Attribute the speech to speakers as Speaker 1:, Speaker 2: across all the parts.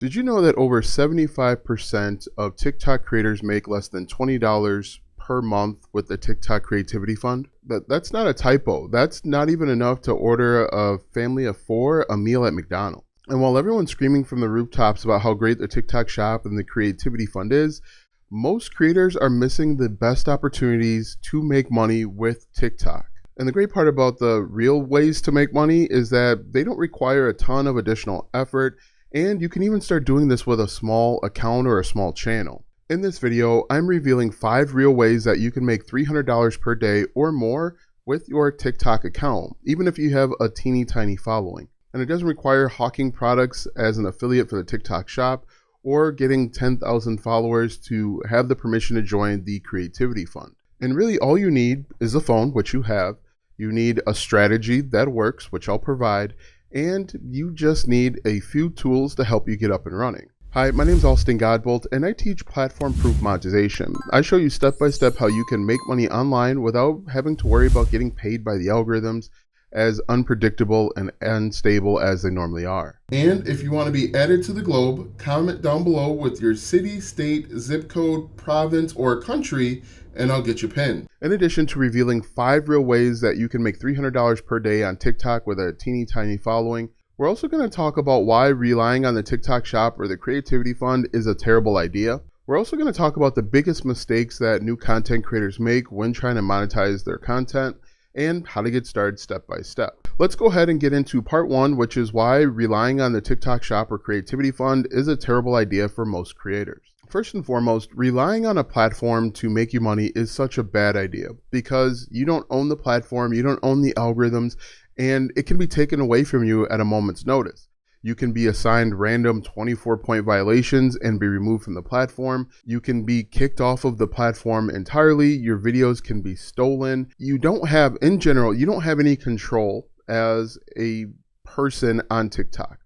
Speaker 1: Did you know that over 75% of TikTok creators make less than $20 per month with the TikTok Creativity Fund? That's not a typo. That's not even enough to order a family of four a meal at McDonald's. And while everyone's screaming from the rooftops about how great the TikTok Shop and the Creativity Fund is, most creators are missing the best opportunities to make money with TikTok. And the great part about the real ways to make money is that they don't require a ton of additional effort, and you can even start doing this with a small account or a small channel. In this video, I'm revealing 5 real ways that you can make $300 per day or more with your TikTok account, even if you have a teeny tiny following. And it doesn't require hawking products as an affiliate for the TikTok shop or getting 10,000 followers to have the permission to join the Creativity Fund. And really all you need is a phone, which you have. You need a strategy that works, which I'll provide, and you just need a few tools to help you get up and running. Hi, my name is Austin Godbolt, and I teach platform-proof monetization. I show you step-by-step how you can make money online without having to worry about getting paid by the algorithms, as unpredictable and unstable as they normally are. And if you want to be added to the globe, comment down below with your city, state, zip code, province, or country, and I'll get you pinned. In addition to revealing 5 real ways that you can make $300 per day on TikTok with a teeny tiny following, we're also going to talk about why relying on the TikTok shop or the Creativity Fund is a terrible idea. We're also going to talk about the biggest mistakes that new content creators make when trying to monetize their content, and how to get started step by step. Let's go ahead and get into part 1, which is why relying on the TikTok shop or Creativity Fund is a terrible idea for most creators. First and foremost, relying on a platform to make you money is such a bad idea because you don't own the platform, you don't own the algorithms, and it can be taken away from you at a moment's notice. You can be assigned random 24-point violations and be removed from the platform. You can be kicked off of the platform entirely. Your videos can be stolen. You don't have, in general, you don't have any control as a person on TikTok.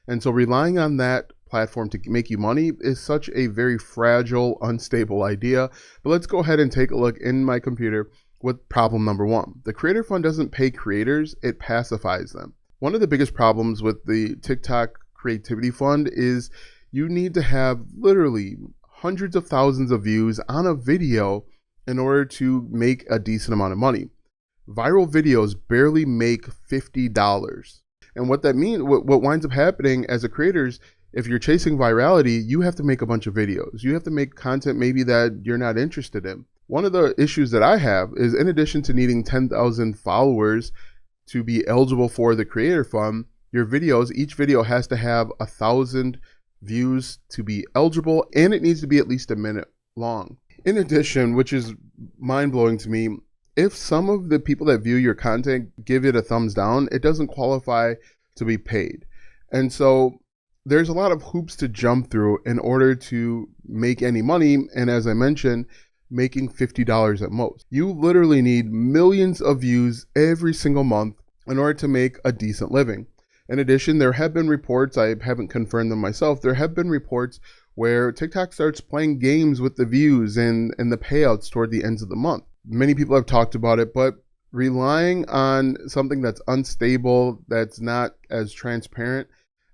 Speaker 1: And so relying on that platform to make you money is such a very fragile, unstable idea. But let's go ahead and take a look in my computer with problem number 1. The Creator Fund doesn't pay creators, it pacifies them. One of the biggest problems with the TikTok Creativity Fund is you need to have literally hundreds of thousands of views on a video in order to make a decent amount of money. Viral videos barely make $50. And what that means, what winds up happening as a creator is if you're chasing virality, you have to make a bunch of videos. You have to make content maybe that you're not interested in. One of the issues that I have is, in addition to needing 10,000 followers to be eligible for the Creator Fund, your videos, each video has to have 1,000 views to be eligible, and it needs to be at least a minute long. In addition, which is mind-blowing to me, if some of the people that view your content give it a thumbs down, it doesn't qualify to be paid. And so there's a lot of hoops to jump through in order to make any money, and as I mentioned, making $50 at most. You literally need millions of views every single month in order to make a decent living. In addition, there have been reports, I haven't confirmed them myself, there have been reports where TikTok starts playing games with the views and the payouts toward the ends of the month. Many people have talked about it, but relying on something that's unstable, that's not as transparent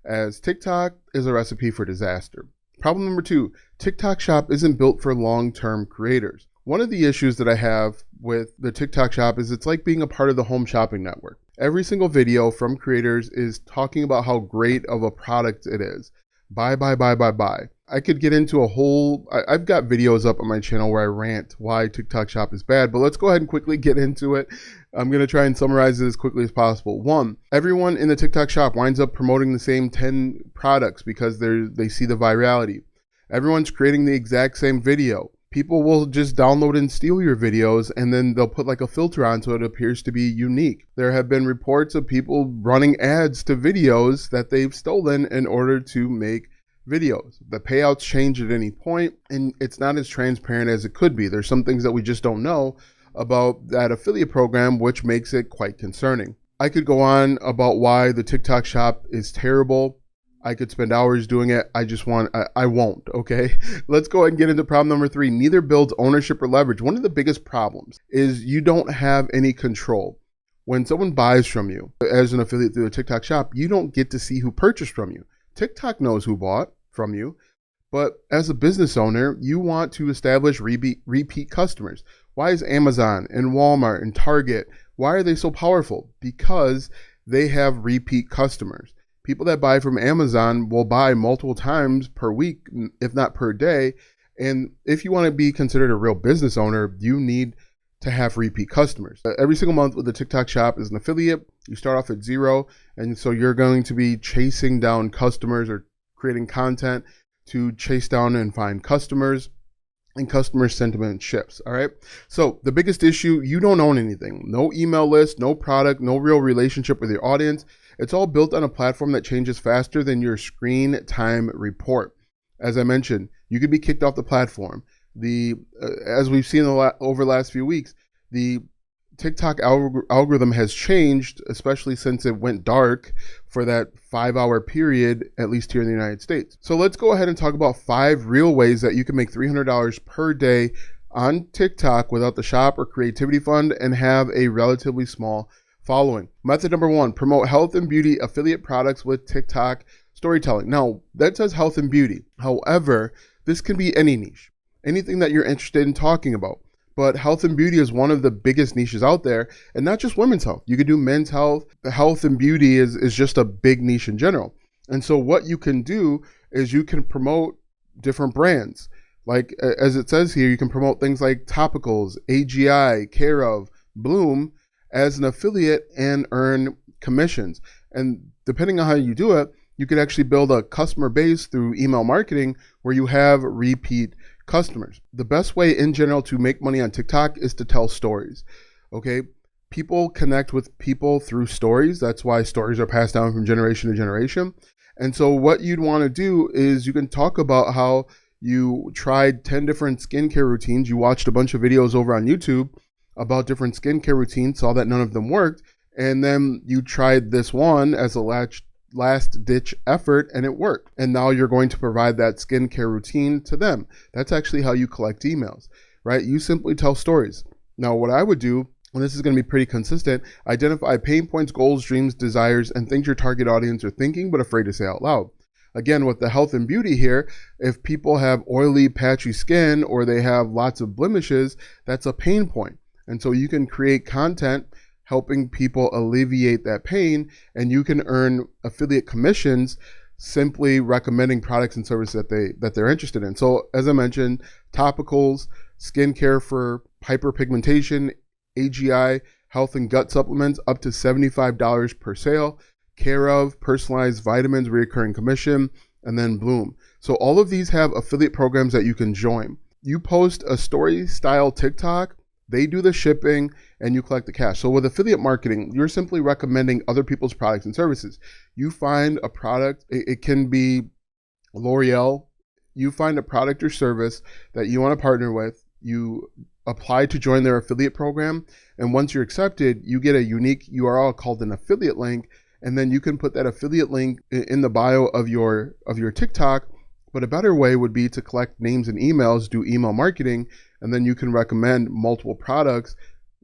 Speaker 1: as TikTok is a recipe for disaster. Problem number 2, TikTok shop isn't built for long-term creators. One of the issues that I have with the TikTok shop is it's like being a part of the home shopping network. Every single video from creators is talking about how great of a product it is. Buy, buy, buy, buy, buy. I could get into a whole, I've got videos up on my channel where I rant why TikTok shop is bad, but let's go ahead and quickly get into it. I'm going to try and summarize it as quickly as possible. 1, everyone in the TikTok shop winds up promoting the same 10 products because they see the virality. Everyone's creating the exact same video. People will just download and steal your videos, and then they'll put like a filter on so it appears to be unique. There have been reports of people running ads to videos that they've stolen in order to make videos. The payouts change at any point, and it's not as transparent as it could be. There's some things that we just don't know about that affiliate program, which makes it quite concerning. I could go on about why the TikTok shop is terrible. I could spend hours doing it. I won't, okay? Let's go ahead and get into problem number 3. Neither builds ownership or leverage. One of the biggest problems is you don't have any control. When someone buys from you as an affiliate through a TikTok shop, you don't get to see who purchased from you. TikTok knows who bought. from you. But as a business owner, you want to establish repeat customers. Why is Amazon and Walmart and Target, why are they so powerful? Because they have repeat customers. People that buy from Amazon will buy multiple times per week, if not per day. And if you want to be considered a real business owner, you need to have repeat customers. Every single month with the TikTok shop is an affiliate. You start off at zero. And so you're going to be chasing down customers or creating content to chase down and find customers, and customer sentiment shifts. All right. So the biggest issue, you don't own anything. No email list, no product, no real relationship with your audience. It's all built on a platform that changes faster than your screen time report. As I mentioned, you could be kicked off the platform. As we've seen over the last few weeks, the TikTok algorithm has changed, especially since it went dark for that 5-hour period, at least here in the United States. So let's go ahead and talk about 5 real ways that you can make $300 per day on TikTok without the shop or creativity fund and have a relatively small following. Method number 1, promote health and beauty affiliate products with TikTok storytelling. Now, that says health and beauty. However, this can be any niche, anything that you're interested in talking about. But health and beauty is one of the biggest niches out there, and not just women's health. You could do men's health. The health and beauty is just a big niche in general. And so what you can do is you can promote different brands. Like, as it says here, you can promote things like topicals, AGI, Care of, Bloom as an affiliate and earn commissions. And depending on how you do it, you could actually build a customer base through email marketing where you have repeat customers. The best way in general to make money on TikTok is to tell stories. Okay. People connect with people through stories. That's why stories are passed down from generation to generation. And so what you'd want to do is you can talk about how you tried 10 different skincare routines. You watched a bunch of videos over on YouTube about different skincare routines, saw that none of them worked. And then you tried this one as a last ditch effort and it worked. And now you're going to provide that skincare routine to them. That's actually how you collect emails, right? You simply tell stories. Now, what I would do, and this is going to be pretty consistent, identify pain points, goals, dreams, desires, and things your target audience are thinking but afraid to say out loud. Again, with the health and beauty here, if people have oily, patchy skin or they have lots of blemishes, that's a pain point. And so you can create content helping people alleviate that pain, and you can earn affiliate commissions simply recommending products and services that they're interested in. So as I mentioned, topicals, skincare for hyperpigmentation, AGI, health and gut supplements, up to $75 per sale, Care of, personalized vitamins, recurring commission, and then Bloom. So all of these have affiliate programs that you can join. You post a story style TikTok, they do the shipping, and you collect the cash. So with affiliate marketing, you're simply recommending other people's products and services. You find a product, it can be L'Oreal. You find a product or service that you want to partner with. You apply to join their affiliate program. And once you're accepted, you get a unique URL called an affiliate link. And then you can put that affiliate link in the bio of your TikTok. But a better way would be to collect names and emails, do email marketing, and then you can recommend multiple products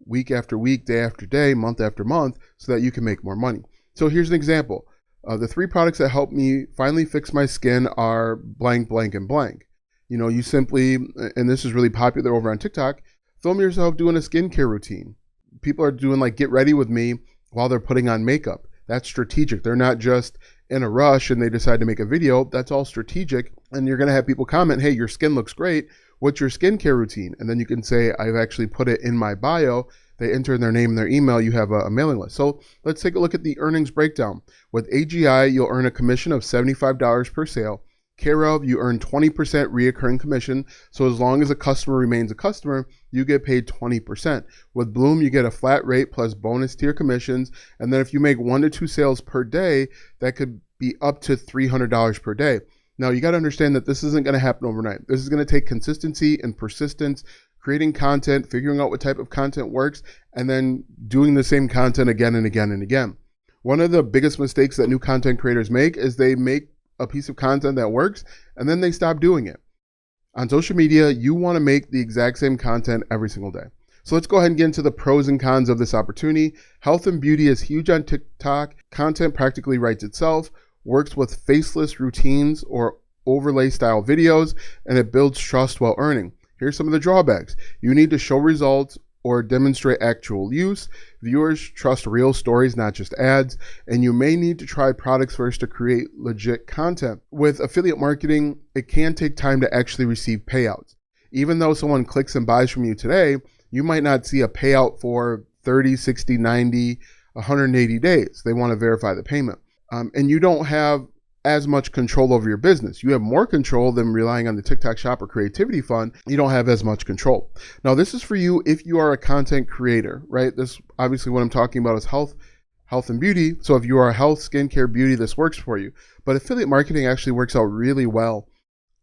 Speaker 1: week after week, day after day, month after month, so that you can make more money. So here's an example. The 3 products that helped me finally fix my skin are blank, blank, and blank. You know, you simply, and this is really popular over on TikTok, film yourself doing a skincare routine. People are doing like get ready with me while they're putting on makeup. That's strategic. They're not just in a rush and they decide to make a video. That's all strategic. And you're going to have people comment, hey, your skin looks great. What's your skincare routine? And then you can say, I've actually put it in my bio. They enter in their name and their email. You have a mailing list. So let's take a look at the earnings breakdown. With AGI, you'll earn a commission of $75 per sale. Care of, you earn 20% reoccurring commission. So as long as a customer remains a customer, you get paid 20%. With Bloom, you get a flat rate plus bonus tier commissions. And then if you make 1 to 2 sales per day, that could be up to $300 per day. Now you got to understand that this isn't going to happen overnight. This is going to take consistency and persistence, creating content, figuring out what type of content works, and then doing the same content again and again and again. One of the biggest mistakes that new content creators make is they make a piece of content that works and then they stop doing it. On social media, you want to make the exact same content every single day. So let's go ahead and get into the pros and cons of this opportunity. Health and beauty is huge on TikTok. Content practically writes itself, works with faceless routines or overlay style videos, and it builds trust while earning. Here's some of the drawbacks. You need to show results or demonstrate actual use. Viewers trust real stories, not just ads, and you may need to try products first to create legit content. With affiliate marketing, it can take time to actually receive payouts. Even though someone clicks and buys from you today, you might not see a payout for 30, 60, 90, 180 days. They want to verify the payment. And you don't have as much control over your business. You have more control than relying on the TikTok Shop or Creativity Fund. You don't have as much control. Now, this is for you if you are a content creator, right? This obviously what I'm talking about is health and beauty. So if you are health, skincare, beauty, this works for you. But affiliate marketing actually works out really well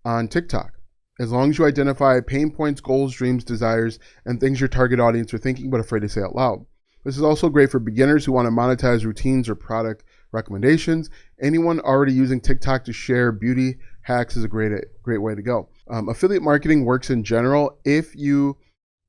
Speaker 1: on TikTok. As long as you identify pain points, goals, dreams, desires, and things your target audience are thinking but afraid to say out loud. This is also great for beginners who want to monetize routines or product recommendations. Anyone already using TikTok to share beauty hacks is a great way to go. Affiliate marketing works in general if you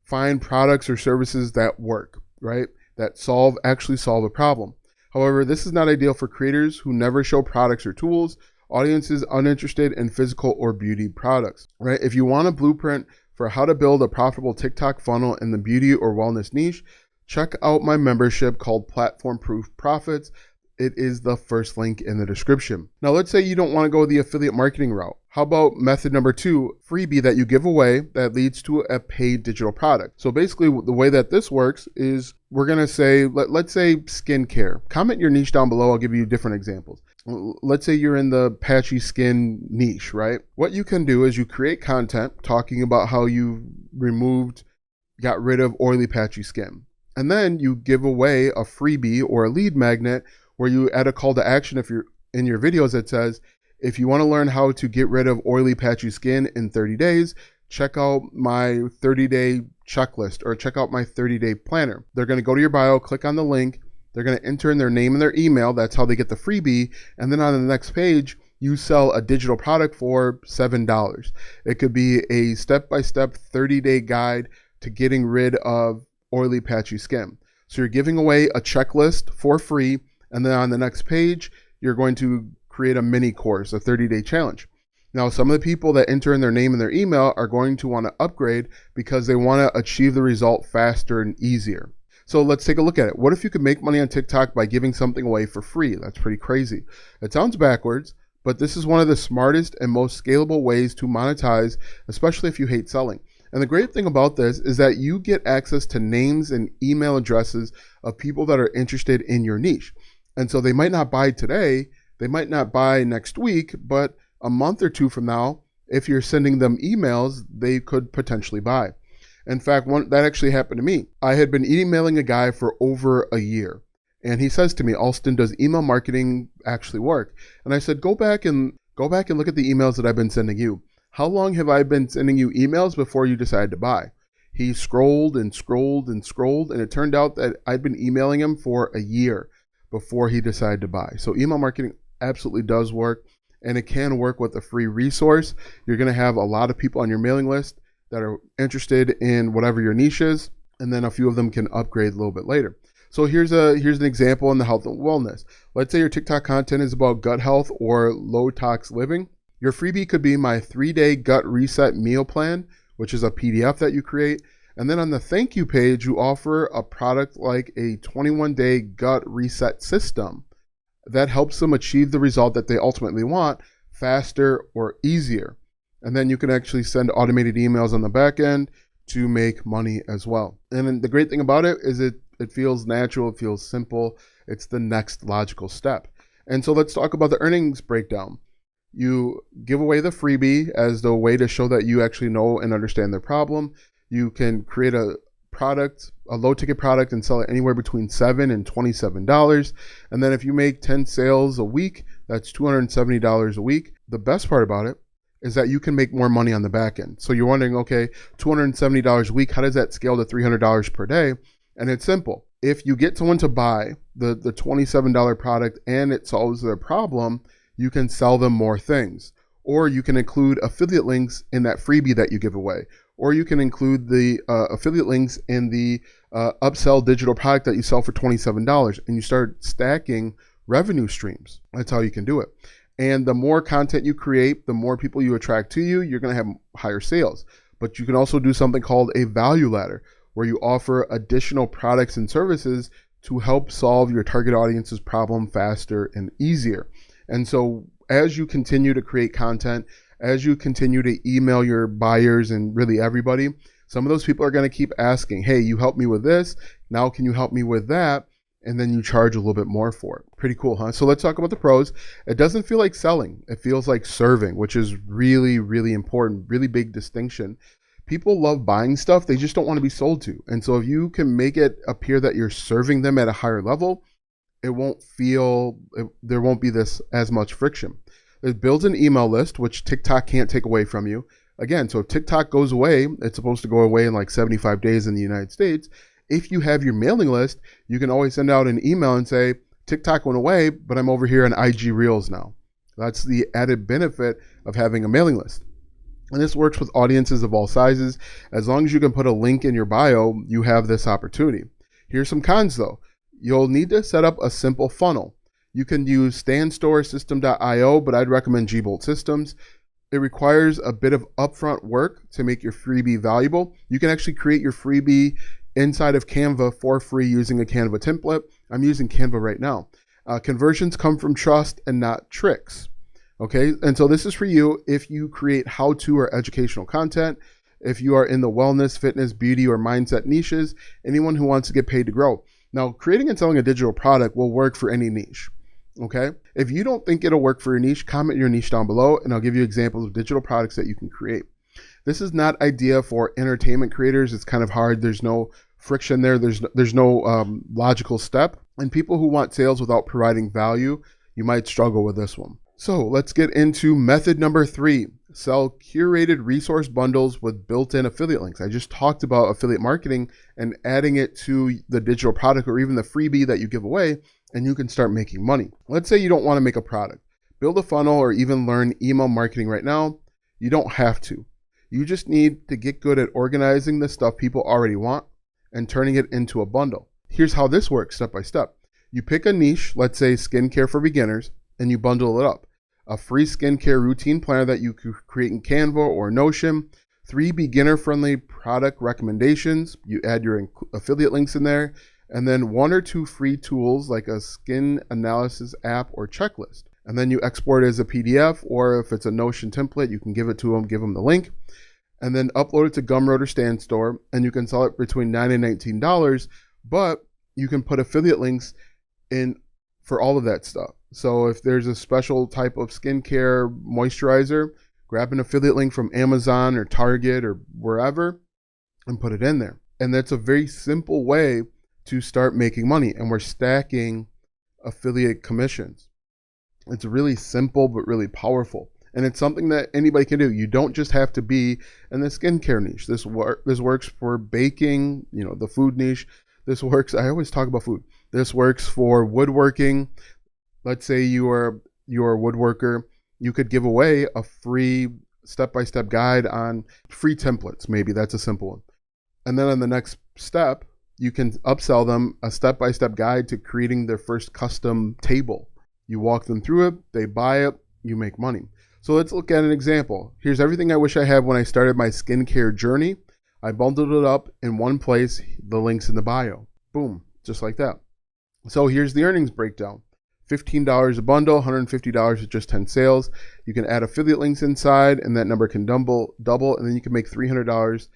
Speaker 1: find products or services that work, right? That actually solve a problem. However, this is not ideal for creators who never show products or tools, audiences uninterested in physical or beauty products, right? If you want a blueprint for how to build a profitable TikTok funnel in the beauty or wellness niche, check out my membership called Platform Proof Profits. It is the first link in the description. Now, let's say you don't want to go the affiliate marketing route. How about method number 2, freebie that you give away that leads to a paid digital product? So basically the way that this works is we're going to say, let's say skincare. Comment your niche down below. I'll give you different examples. Let's say you're in the patchy skin niche, right? What you can do is you create content talking about how you got rid of oily, patchy skin. And then you give away a freebie or a lead magnet where you add a call to action if you're in your videos that says, if you want to learn how to get rid of oily, patchy skin in 30 days, check out my 30-day checklist or check out my 30-day planner. They're going to go to your bio, click on the link. They're going to enter in their name and their email. That's how they get the freebie. And then on the next page, you sell a digital product for $7. It could be a step-by-step 30-day guide to getting rid of oily, patchy skin. So you're giving away a checklist for free. And then on the next page, you're going to create a mini course, a 30-day challenge. Now, some of the people that enter in their name and their email are going to want to upgrade because they want to achieve the result faster and easier. So let's take a look at it. What if you could make money on TikTok by giving something away for free? That's pretty crazy. It sounds backwards, but this is one of the smartest and most scalable ways to monetize, especially if you hate selling. And the great thing about this is that you get access to names and email addresses of people that are interested in your niche. And so they might not buy today, they might not buy next week, but a month or two from now, if you're sending them emails, they could potentially buy. In fact, that actually happened to me. I had been emailing a guy for over a year, and he says to me, Alston, does email marketing actually work? And I said, go back and look at the emails that I've been sending you. How long have I been sending you emails before you decided to buy? He scrolled and scrolled and scrolled, and it turned out that I'd been emailing him for a year before he decided to buy. So email marketing absolutely does work, and it can work with a free resource. You're going to have a lot of people on your mailing list that are interested in whatever your niche is, and then a few of them can upgrade a little bit later. So here's an example in the health and wellness. Let's say your TikTok content is about gut health or low tox living. Your freebie could be my 3-day gut reset meal plan, which is a PDF that you create. And then on the thank you page, you offer a product like a 21-day gut reset system that helps them achieve the result that they ultimately want faster or easier. And then you can actually send automated emails on the back end to make money as well. And then the great thing about it is it feels natural, it feels simple. It's the next logical step. And so let's talk about the earnings breakdown. You give away the freebie as the way to show that you actually know and understand their problem. You can create a low ticket product and sell it anywhere between $7 and $27. And then if you make 10 sales a week, that's $270 a week. The best part about it is that you can make more money on the back end. So you're wondering, okay, $270 a week, how does that scale to $300 per day? And it's simple. If you get someone to buy the $27 product and it solves their problem, you can sell them more things. Or you can include affiliate links in that freebie that you give away. Or you can include the affiliate links in the upsell digital product that you sell for $27, and you start stacking revenue streams. That's how you can do it. And the more content you create, the more people you attract to you, you're going to have higher sales. But you can also do something called a value ladder, where you offer additional products and services to help solve your target audience's problem faster and easier. And so as you continue to create content, as you continue to email your buyers and really everybody, some of those people are going to keep asking, hey, you helped me with this. Now can you help me with that? And then you charge a little bit more for it. Pretty cool, huh? So let's talk about the pros. It doesn't feel like selling. It feels like serving, which is really, really important, really big distinction. People love buying stuff. They just don't want to be sold to. And so if you can make it appear that you're serving them at a higher level, there won't be this as much friction. It builds an email list, which TikTok can't take away from you. Again, so if TikTok goes away, it's supposed to go away in like 75 days in the United States. If you have your mailing list, you can always send out an email and say, TikTok went away, but I'm over here on IG Reels now. That's the added benefit of having a mailing list. And this works with audiences of all sizes. As long as you can put a link in your bio, you have this opportunity. Here's some cons though. You'll need to set up a simple funnel. You can use StandStoreSystem.io, but I'd recommend Gbolt Systems. It requires a bit of upfront work to make your freebie valuable. You can actually create your freebie inside of Canva for free using a Canva template. I'm using Canva right now. Conversions come from trust and not tricks. Okay, and so this is for you if you create how-to or educational content, if you are in the wellness, fitness, beauty, or mindset niches, anyone who wants to get paid to grow. Now, creating and selling a digital product will work for any niche. Okay, if you don't think it'll work for your niche, comment your niche down below and I'll give you examples of digital products that you can create. This is not ideal for entertainment creators. It's kind of hard. There's no friction there. There's no logical step. And people who want sales without providing value, you might struggle with this one. So let's get into method number 3. Sell curated resource bundles with built-in affiliate links. I just talked about affiliate marketing and adding it to the digital product or even the freebie that you give away, and you can start making money. Let's say you don't want to make a product. Build a funnel or even learn email marketing right now. You don't have to. You just need to get good at organizing the stuff people already want and turning it into a bundle. Here's how this works step by step. You pick a niche, let's say skincare for beginners, and you bundle it up. A free skincare routine planner that you could create in Canva or Notion, 3 beginner-friendly product recommendations, you add your affiliate links in there, and then 1 or 2 free tools like a skin analysis app or checklist. And then you export it as a PDF, or if it's a Notion template, you can give it to them, give them the link, and then upload it to Gumroad or StanStore, and you can sell it between $9 and $19, but you can put affiliate links in for all of that stuff. So if there's a special type of skincare moisturizer, grab an affiliate link from Amazon or Target or wherever and put it in there. And that's a very simple way to start making money. And we're stacking affiliate commissions. It's really simple, but really powerful. And it's something that anybody can do. You don't just have to be in the skincare niche. This works for baking, the food niche. This works, I always talk about food. This works for woodworking. Let's say you're a woodworker. You could give away a free step-by-step guide on free templates. Maybe that's a simple one. And then on the next step, you can upsell them a step-by-step guide to creating their first custom table. You walk them through it, they buy it, you make money. So let's look at an example. Here's everything I wish I had when I started my skincare journey. I bundled it up in one place, the link's in the bio. Boom, just like that. So here's the earnings breakdown. $15 a bundle, $150 with just 10 sales. You can add affiliate links inside and that number can double, and then you can make $300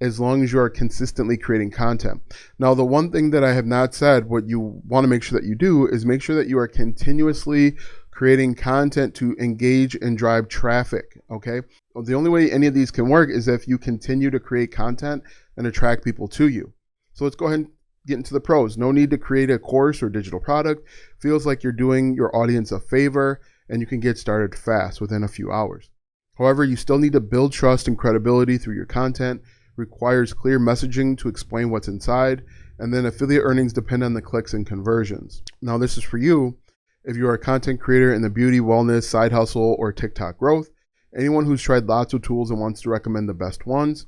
Speaker 1: as long as you are consistently creating content. Now, the one thing that I have not said, what you want to make sure that you do is make sure that you are continuously creating content to engage and drive traffic, okay? The only way any of these can work is if you continue to create content and attract people to you. So let's go ahead and get into the pros. No need to create a course or digital product. Feels like you're doing your audience a favor and you can get started fast within a few hours. However, you still need to build trust and credibility through your content. Requires clear messaging to explain what's inside, and then affiliate earnings depend on the clicks and conversions. Now, this is for you if you are a content creator in the beauty, wellness, side hustle, or TikTok growth, anyone who's tried lots of tools and wants to recommend the best ones,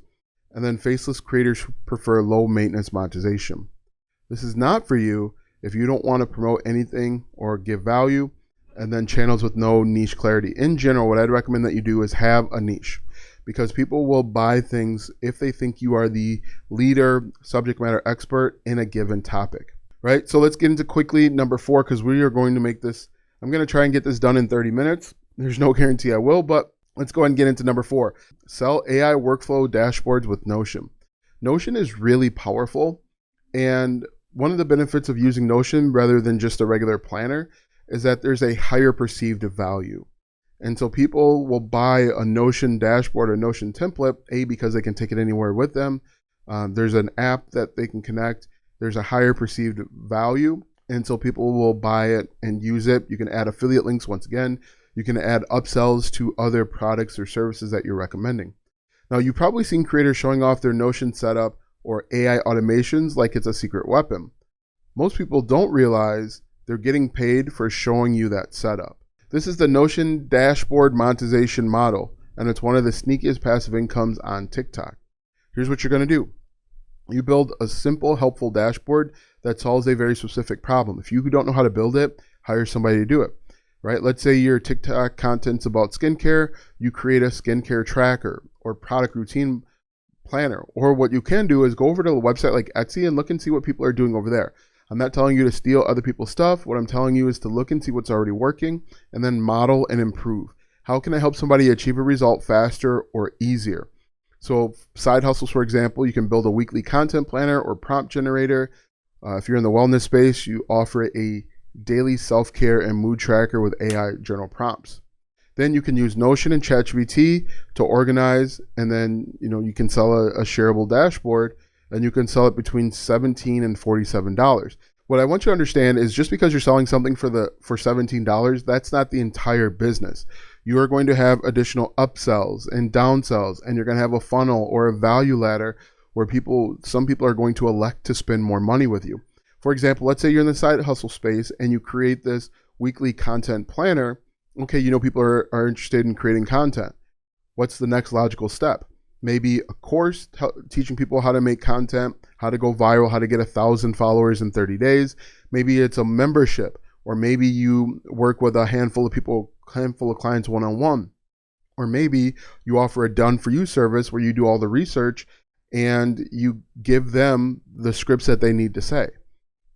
Speaker 1: and then faceless creators who prefer low maintenance monetization. This is not for you if you don't want to promote anything or give value. and then channels with no niche clarity. In general, what I'd recommend that you do is have a niche, because people will buy things if they think you are the leader, subject matter expert in a given topic, right? So let's get into quickly number 4, because we are going to make this, I'm going to try and get this done in 30 minutes. There's no guarantee I will, but let's go ahead and get into number 4. Sell AI workflow dashboards with Notion. Notion is really powerful, and one of the benefits of using Notion rather than just a regular planner is that there's a higher perceived value. And so people will buy a Notion dashboard or Notion template, because they can take it anywhere with them. There's an app that they can connect. There's a higher perceived value. And so people will buy it and use it. You can add affiliate links once again. You can add upsells to other products or services that you're recommending. Now, you've probably seen creators showing off their Notion setup or AI automations like it's a secret weapon. Most people don't realize they're getting paid for showing you that setup. This is the Notion dashboard monetization model, and it's one of the sneakiest passive incomes on TikTok. Here's what you're going to do. You build a simple, helpful dashboard that solves a very specific problem. If you don't know how to build it, hire somebody to do it, right? Let's say your TikTok content's about skincare. You create a skincare tracker or product routine planner. Or what you can do is go over to a website like Etsy and look and see what people are doing over there. I'm not telling you to steal other people's stuff. What I'm telling you is to look and see what's already working and then model and improve. How can I help somebody achieve a result faster or easier? So side hustles, for example, you can build a weekly content planner or prompt generator. If you're in the wellness space, you offer a daily self-care and mood tracker with AI journal prompts. Then you can use Notion and ChatGPT to organize, and then you can sell a shareable dashboard, and you can sell it between $17 and $47. What I want you to understand is just because you're selling something for $17, that's not the entire business. You are going to have additional upsells and downsells, and you're going to have a funnel or a value ladder where some people are going to elect to spend more money with you. For example, let's say you're in the side hustle space and you create this weekly content planner. Okay, people are interested in creating content. What's the next logical step? Maybe a course teaching people how to make content, how to go viral, how to get 1,000 followers in 30 days. Maybe it's a membership, or maybe you work with a handful of clients one-on-one. Or maybe you offer a done-for-you service where you do all the research and you give them the scripts that they need to say.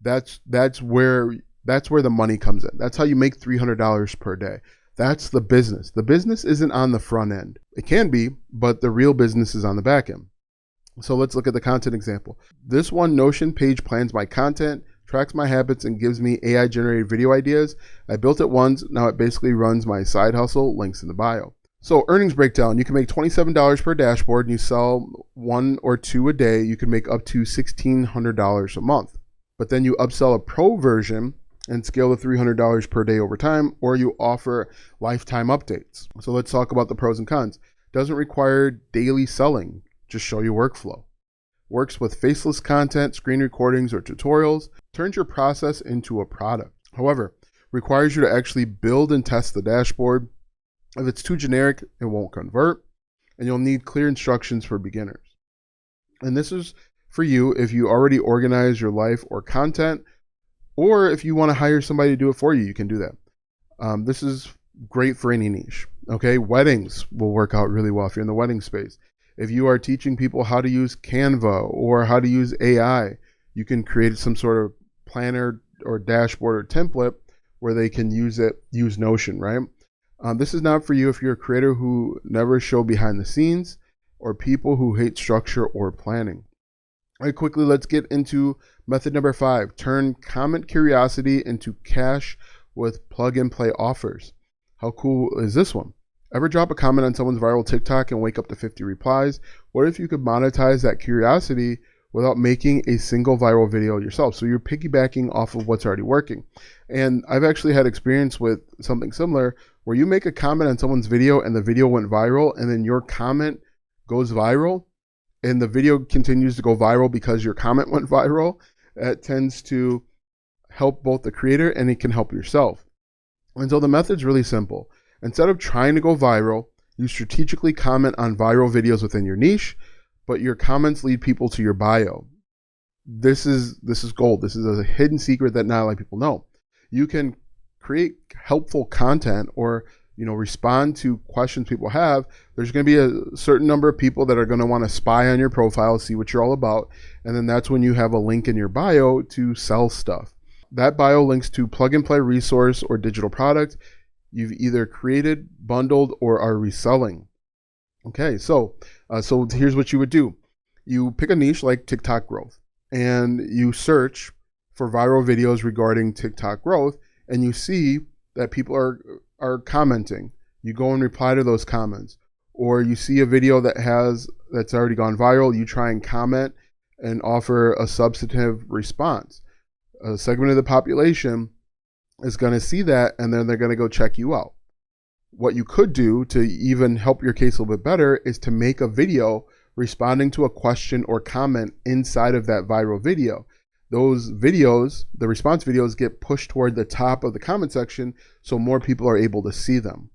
Speaker 1: That's where the money comes in. That's how you make $300 per day. That's the business. The business isn't on the front end. It can be, but the real business is on the back end. So let's look at the content example. This one Notion page plans my content, tracks my habits, and gives me AI generated video ideas. I built it once. Now it basically runs my side hustle, links in the bio. So earnings breakdown, you can make $27 per dashboard and you sell 1 or 2 a day. You can make up to $1,600 a month. But then you upsell a pro version and scale to $300 per day over time, or you offer lifetime updates. So let's talk about the pros and cons. Doesn't require daily selling, just show you workflow. Works with faceless content, screen recordings, or tutorials. Turns your process into a product. However, requires you to actually build and test the dashboard. If it's too generic, it won't convert, and you'll need clear instructions for beginners. And this is for you if you already organize your life or content, or if you want to hire somebody to do it for you, you can do that. This is great for any niche. Okay, weddings will work out really well if you're in the wedding space. If you are teaching people how to use Canva or how to use AI, you can create some sort of planner or dashboard or template where they can use Notion, right? This is not for you if you're a creator who never show behind the scenes or people who hate structure or planning. All right, quickly, let's get into method number 5. Turn comment curiosity into cash with plug and play offers. How cool is this one? Ever drop a comment on someone's viral TikTok and wake up to 50 replies? What if you could monetize that curiosity without making a single viral video yourself? So you're piggybacking off of what's already working. And I've actually had experience with something similar where you make a comment on someone's video and the video went viral, and then your comment goes viral and the video continues to go viral because your comment went viral. That tends to help both the creator and it can help yourself. And so the method's really simple. Instead of trying to go viral, you strategically comment on viral videos within your niche, but your comments lead people to your bio. This is gold. This is a hidden secret that not a lot of people know. You can create helpful content or respond to questions people have, there's going to be a certain number of people that are going to want to spy on your profile, see what you're all about, and then that's when you have a link in your bio to sell stuff. That bio links to plug and play resource or digital product you've either created, bundled, or are reselling. Okay, so here's what you would do. You pick a niche like TikTok growth, and you search for viral videos regarding TikTok growth, and you see that people are commenting. You go and reply to those comments, or you see a video that's already gone viral. You try and comment and offer a substantive response. A segment of the population is going to see that, and then they're going to go check you out. What you could do to even help your case a little bit better is to make a video responding to a question or comment inside of that viral video. Those videos, the response videos, get pushed toward the top of the comment section so more people are able to see them.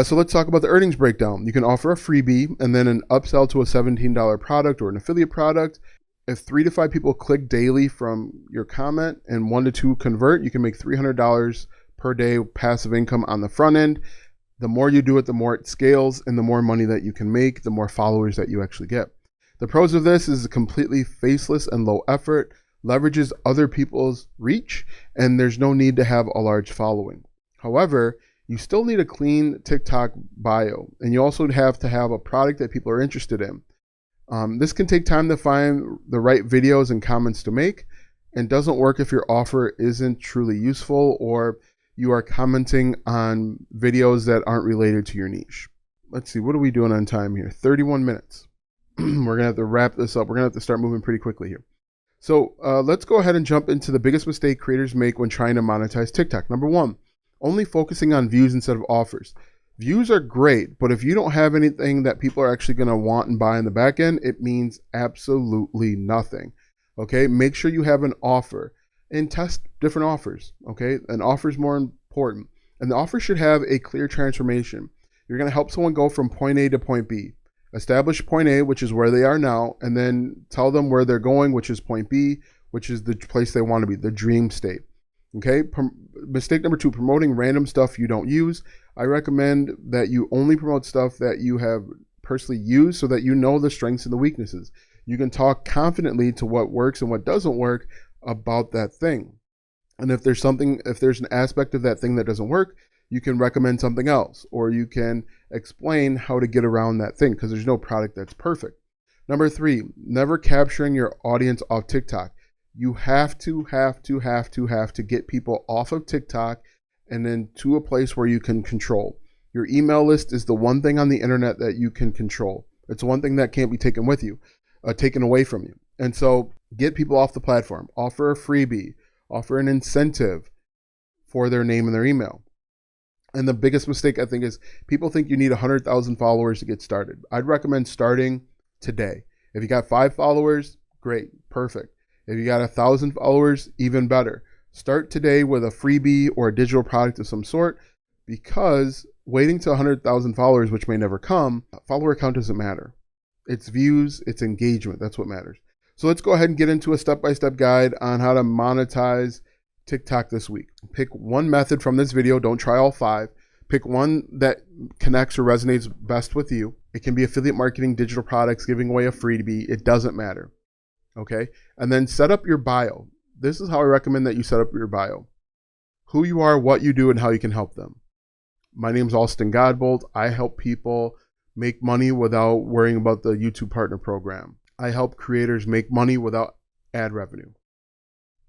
Speaker 1: So let's talk about the earnings breakdown. You can offer a freebie and then an upsell to a $17 product or an affiliate product. If 3 to 5 people click daily from your comment and 1 to 2 convert, you can make $300 per day passive income on the front end. The more you do it, the more it scales, and the more money that you can make, the more followers that you actually get. The pros of this is completely faceless and low effort, leverages other people's reach, and there's no need to have a large following. However, you still need a clean TikTok bio, and you also have to have a product that people are interested in. This can take time to find the right videos and comments to make, and doesn't work if your offer isn't truly useful or you are commenting on videos that aren't related to your niche. Let's see, what are we doing on time here? 31 minutes. We're going to have to wrap this up. We're going to have to start moving pretty quickly here. So let's go ahead and jump into the biggest mistake creators make when trying to monetize TikTok. Number 1, only focusing on views instead of offers. Views are great, but if you don't have anything that people are actually going to want and buy in the back end, it means absolutely nothing. Okay, make sure you have an offer and test different offers. Okay, an offer is more important, and the offer should have a clear transformation. You're going to help someone go from point A to point B. Establish point A, which is where they are now, and then tell them where they're going, which is point B, which is the place they want to be, the dream state. Okay, mistake number 2, promoting random stuff you don't use. I recommend that you only promote stuff that you have personally used so that you know the strengths and the weaknesses. You can talk confidently to what works and what doesn't work about that thing. And if there's an aspect of that thing that doesn't work, you can recommend something else, or you can explain how to get around that thing, because there's no product that's perfect. Number 3, never capturing your audience off TikTok. You have to get people off of TikTok and then to a place where you can control. Your email list is the one thing on the internet that you can control. It's one thing that can't be taken away from you. And so get people off the platform. Offer a freebie. Offer an incentive for their name and their email. And the biggest mistake, I think, is people think you need 100,000 followers to get started. I'd recommend starting today. If you got 5 followers, great, perfect. If you got 1,000 followers, even better. Start today with a freebie or a digital product of some sort, because waiting to 100,000 followers, which may never come, follower count doesn't matter. It's views, it's engagement. That's what matters. So let's go ahead and get into a step-by-step guide on how to monetize TikTok this week. Pick one method from this video. Don't try all 5. Pick one that connects or resonates best with you. It can be affiliate marketing, digital products, giving away a freebie. It doesn't matter. Okay? And then set up your bio. This is how I recommend that you set up your bio. Who you are, what you do, and how you can help them. My name is Austin Godbold. I help people make money without worrying about the YouTube Partner Program. I help creators make money without ad revenue.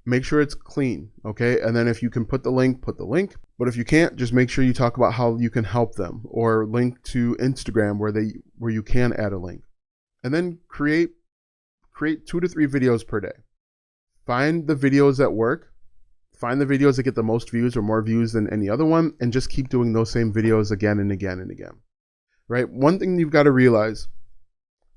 Speaker 1: Make sure it's clean, okay? And then if you can put the link, put the link. But if you can't, just make sure you talk about how you can help them, or link to Instagram where you can add a link. And then create 2 to 3 videos per day. Find the videos that work. Find the videos that get the most views or more views than any other one, and just keep doing those same videos again and again and again. Right? One thing you've got to realize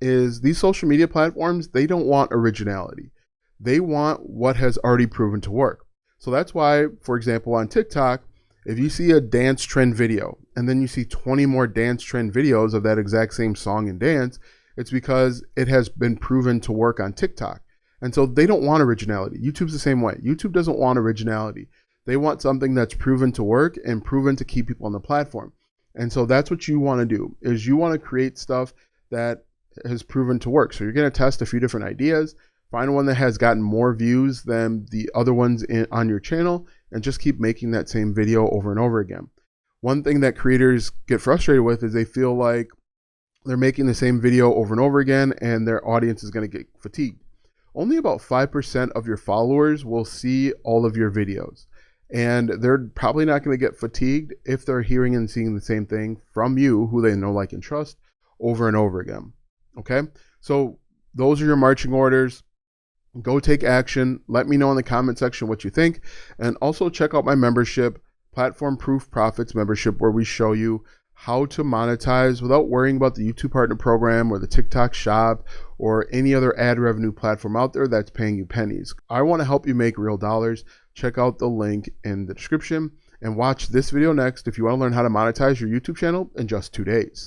Speaker 1: is these social media platforms, they don't want originality. They want what has already proven to work. So that's why, for example, on TikTok, if you see a dance trend video and then you see 20 more dance trend videos of that exact same song and dance, it's because it has been proven to work on TikTok. And so they don't want originality. YouTube's the same way. YouTube doesn't want originality. They want something that's proven to work and proven to keep people on the platform. And so that's what you want to do, is you want to create stuff that has proven to work. So you're going to test a few different ideas, find one that has gotten more views than the other ones on your channel, and just keep making that same video over and over again. One thing that creators get frustrated with is they feel like they're making the same video over and over again and their audience is going to get fatigued. Only about 5% of your followers will see all of your videos. And they're probably not going to get fatigued if they're hearing and seeing the same thing from you, who they know, like, and trust, over and over again. Okay? So those are your marching orders. Go take action. Let me know in the comment section what you think. And also check out my membership, Platform Proof Profits membership, where we show you how to monetize without worrying about the YouTube Partner Program or the TikTok Shop or any other ad revenue platform out there that's paying you pennies. I want to help you make real dollars. Check out the link in the description and watch this video next if you want to learn how to monetize your YouTube channel in just 2 days.